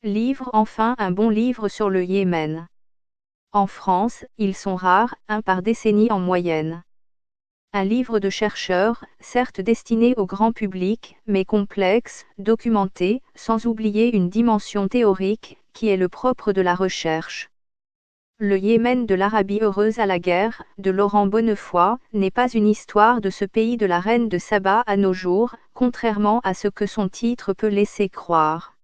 Livre enfin un bon livre sur le Yémen. En France, ils sont rares, un par décennie en moyenne. Un livre de chercheur, certes destiné au grand public, mais complexe, documenté, sans oublier une dimension théorique, qui est le propre de la recherche. Le Yémen de l'Arabie heureuse à la guerre, de Laurent Bonnefoy, n'est pas une histoire de ce pays de la reine de Saba à nos jours, contrairement à ce que son titre peut laisser croire.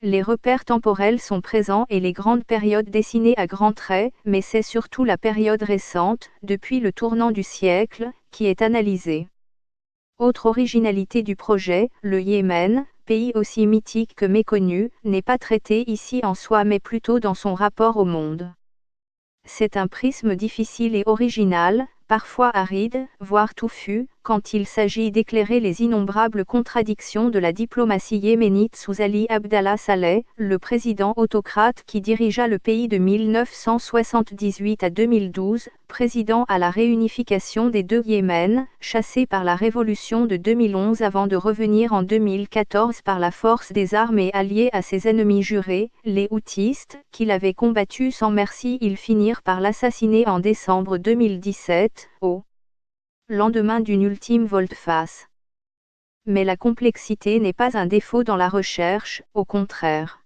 Les repères temporels sont présents et les grandes périodes dessinées à grands traits, mais c'est surtout la période récente, depuis le tournant du siècle, qui est analysée. Autre originalité du projet, le Yémen, pays aussi mythique que méconnu, n'est pas traité ici en soi mais plutôt dans son rapport au monde. C'est un prisme difficile et original, parfois aride, voire touffu, quand il s'agit d'éclairer les innombrables contradictions de la diplomatie yéménite sous Ali Abdallah Saleh, le président autocrate qui dirigea le pays de 1978 à 2012, président à la réunification des deux Yémen, chassé par la révolution de 2011 avant de revenir en 2014 par la force des armes et allié à ses ennemis jurés, les Houthis, qu'il avait combattus sans merci. Ils finirent par l'assassiner en décembre 2017, au lendemain d'une ultime volte-face. Mais la complexité n'est pas un défaut dans la recherche, au contraire.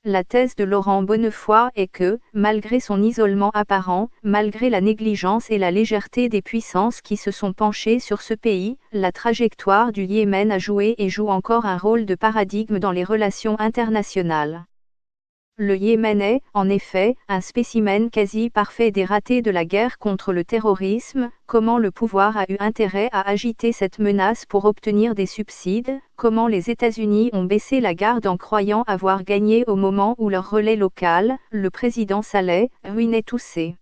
La thèse de Laurent Bonnefoy est que, malgré son isolement apparent, malgré la négligence et la légèreté des puissances qui se sont penchées sur ce pays, la trajectoire du Yémen a joué et joue encore un rôle de paradigme dans les relations internationales. Le Yémen est, en effet, un spécimen quasi parfait des ratés de la guerre contre le terrorisme. Comment le pouvoir a eu intérêt à agiter cette menace pour obtenir des subsides, comment les États-Unis ont baissé la garde en croyant avoir gagné au moment où leur relais local, le président Saleh, ruinait tous ces